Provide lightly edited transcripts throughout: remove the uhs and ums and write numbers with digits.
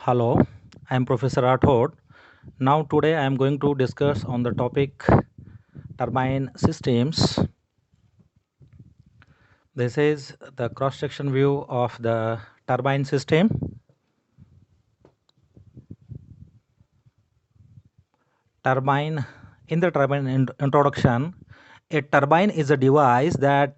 Hello, I am Professor Rathod. Now today I am going to discuss on the topic turbine systems. This is the cross-section view of the turbine system. Turbine, in the turbine introduction, a turbine is a device that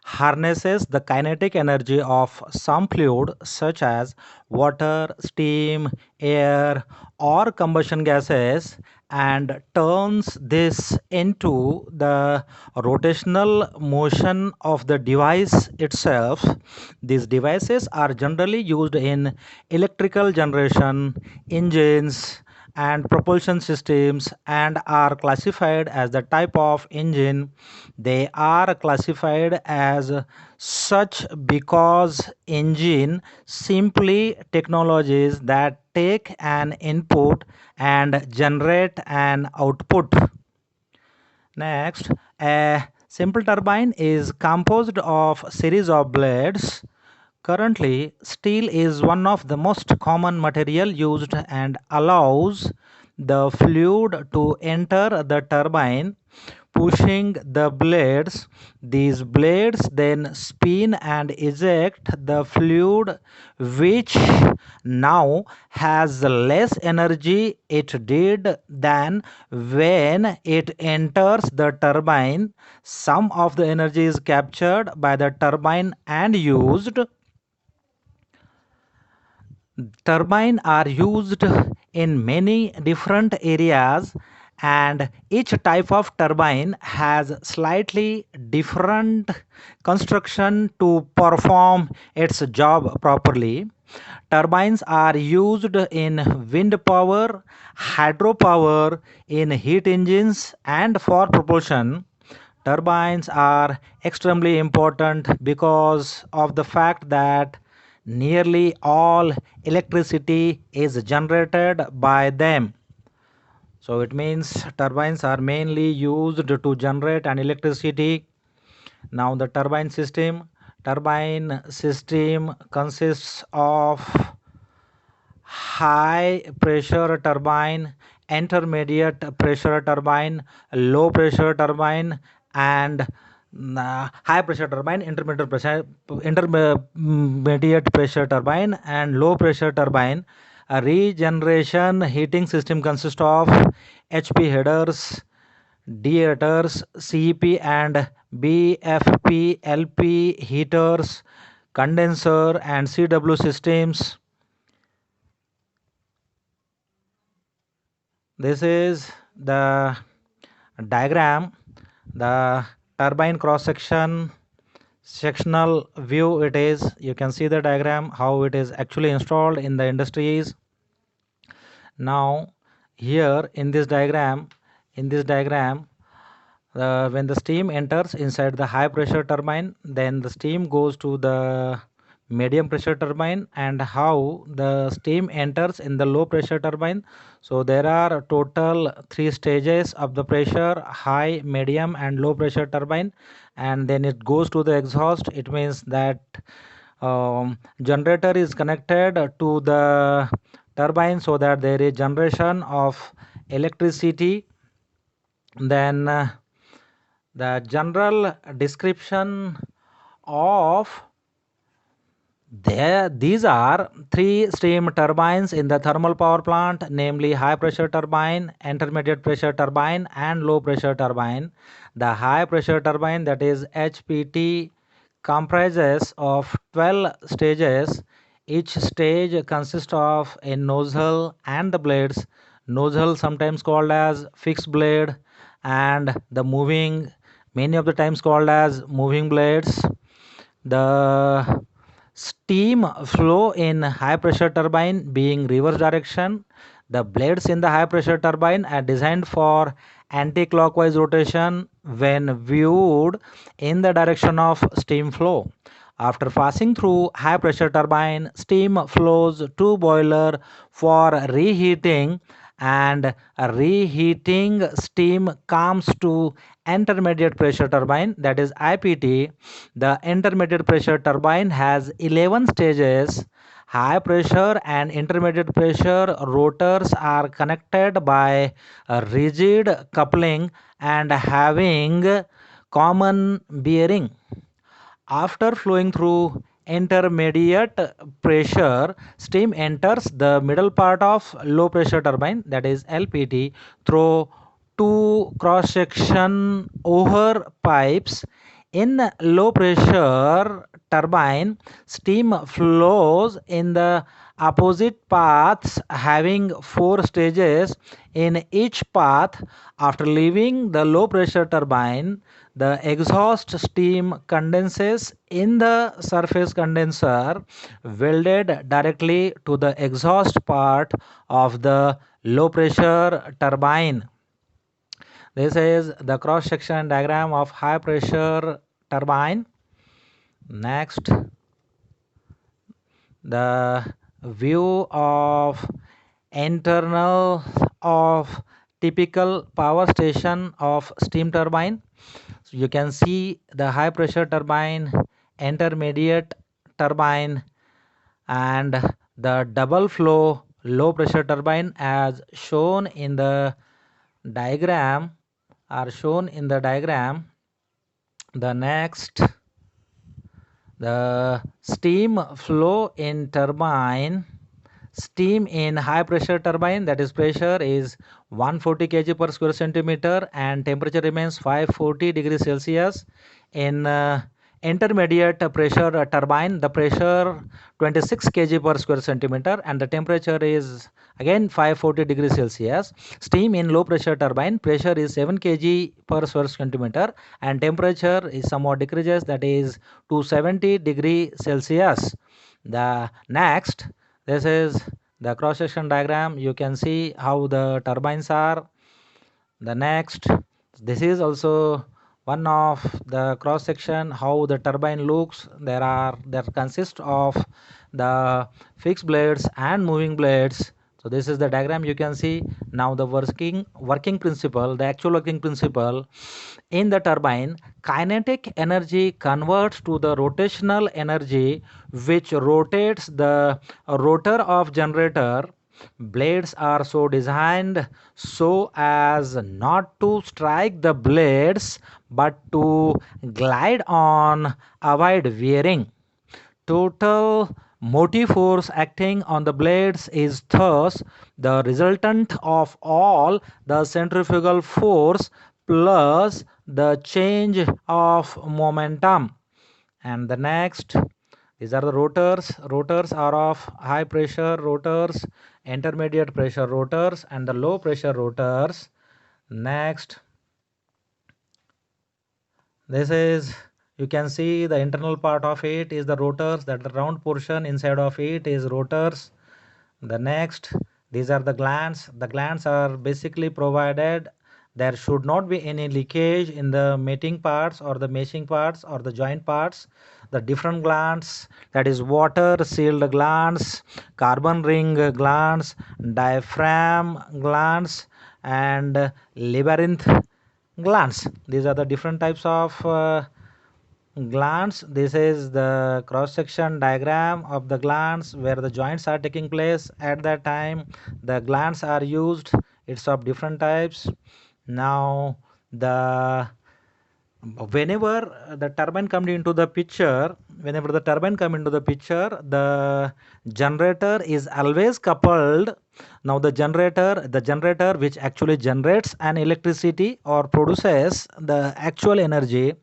harnesses the kinetic energy of some fluid such as water, steam, air, or combustion gases and turns this into the rotational motion of the device itself. These devices are generally used in electrical generation, engines, and propulsion systems and are classified as the type of engine. They are classified as such because engine simply technologies that take an input and generate an output. Next, a simple turbine is composed of series of blades. Currently, steel is one of the most common material used and allows the fluid to enter the turbine, pushing the blades. These blades then spin and eject the fluid, which now has less energy it did than when it enters the turbine. Some of the energy is captured by the turbine and used. Turbines are used in many different areas, and each type of turbine has slightly different construction to perform its job properly. Turbines are used in wind power, hydropower, in heat engines, and for propulsion. Turbines are extremely important because of the fact that nearly all electricity is generated by them. So it means turbines are mainly used to generate an electricity. Now the turbine system consists of high pressure turbine, intermediate pressure turbine, low pressure turbine, and high pressure turbine, intermediate pressure turbine, and low pressure turbine. A regeneration heating system consists of HP headers, deators, CP and BFP, LP heaters, condenser, and CW systems. This is the diagram, the turbine cross section, sectional view it is. You can see the diagram how it is actually installed in the industries. Now here in this diagram, when the steam enters inside the high pressure turbine, then the steam goes to the medium pressure turbine, and how the steam enters in the low pressure turbine. So there are total 3 stages of the pressure: high, medium, and low pressure turbine. And then it goes to the exhaust. It means that generator is connected to the turbine so that there is generation of electricity. Then the general description of these are 3 steam turbines in the thermal power plant, namely high pressure turbine, intermediate pressure turbine, and low pressure turbine. The high pressure turbine, that is HPT, comprises of 12 stages. Each stage consists of a nozzle and the blades. Nozzle sometimes called as fixed blade, and the moving, many of the times called as moving blades. The steam flow in high pressure turbine being reverse direction. The blades in the high pressure turbine are designed for anti-clockwise rotation when viewed in the direction of steam flow. After passing through high pressure turbine, steam flows to boiler for reheating, and reheating steam comes to intermediate pressure turbine, that is IPT. The intermediate pressure turbine has 11 stages. High pressure and intermediate pressure rotors are connected by a rigid coupling and having common bearing. After flowing through intermediate pressure, steam enters the middle part of low pressure turbine, that is LPT, through two cross section over pipes. In low pressure turbine, steam flows in the opposite paths, having four stages in each path. After leaving the low pressure turbine, the exhaust steam condenses in the surface condenser welded directly to the exhaust part of the low pressure turbine. This is the cross section diagram of high pressure turbine. Next, the view of internal of typical power station of steam turbine. So you can see the high pressure turbine, intermediate turbine, and the double flow low pressure turbine as shown in the diagram are shown in the diagram. The next, the steam flow in turbine. Steam in high pressure turbine, that is pressure is 140 kg per square centimeter and temperature remains 540 degrees Celsius. In intermediate pressure turbine, the pressure 26 kg per square centimeter and the temperature is again 540 degrees Celsius. Steam in low pressure turbine, pressure is 7 kg per square centimeter and temperature is somewhat decreases, that is 270 degree Celsius. The next, this is the cross section diagram. You can see how the turbines are. The next, this is also one of the cross section how the turbine looks. There consist of the fixed blades and moving blades. So this is the diagram you can see. Now the working principle, the actual working principle in the turbine, kinetic energy converts to the rotational energy which rotates the rotor of generator. Blades are so designed so as not to strike the blades but to glide on, avoid wearing. Total motive force acting on the blades is thus the resultant of all the centrifugal force plus the change of momentum. And the next, these are the rotors. Rotors are of high pressure rotors, intermediate pressure rotors, and the low pressure rotors. Next, this is, you can see the internal part of it is the rotors, that the round portion inside of it is rotors. The next, these are the glands. The glands are basically provided there should not be any leakage in the mating parts or the meshing parts or the joint parts. The different glands, that is water sealed glands, carbon ring glands, diaphragm glands, and labyrinth glands. These are the different types of glands. This is the cross section diagram of the glands where the joints are taking place at that time. The glands are used, it's of different types. Now the whenever the turbine comes into the picture, the generator is always coupled. Now the generator which actually generates an electricity or produces the actual energy.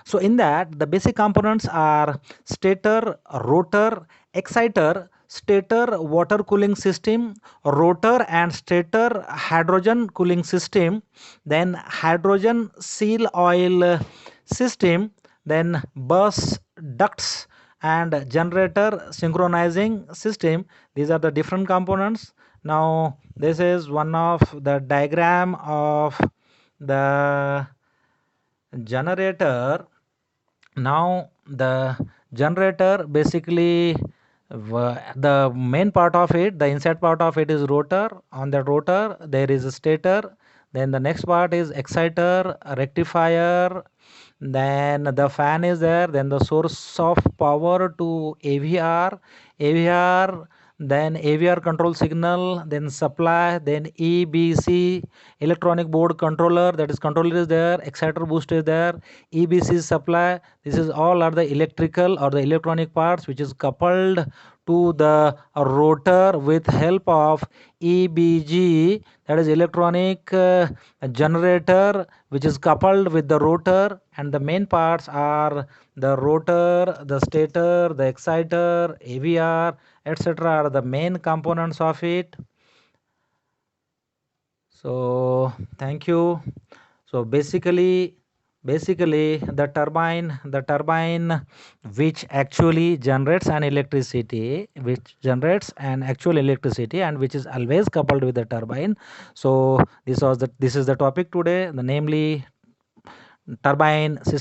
So in that the basic components are stator, rotor, exciter, stator water cooling system, rotor and stator hydrogen cooling system, then hydrogen seal oil system, then bus ducts and generator synchronizing system. These are the different components. Now this is one of the diagram of the generator. Now the generator basically the main part of it, the inside part of it is rotor. On the rotor there is a stator, then the next part is exciter, rectifier, then the fan is there, then the source of power to AVR, AVR, then AVR control signal, then supply, then EBC, electronic board controller, that is controller is there, exciter boost is there, EBC supply. This is all are the electrical or the electronic parts which is coupled to the rotor with help of EBG, that is electronic generator, which is coupled with the rotor, and the main parts are the rotor, the stator, the exciter, AVR, etc. are the main components of it. So thank you. So basically the turbine which actually generates an electricity, and which is always coupled with the turbine. So this is the topic today, namely turbine system.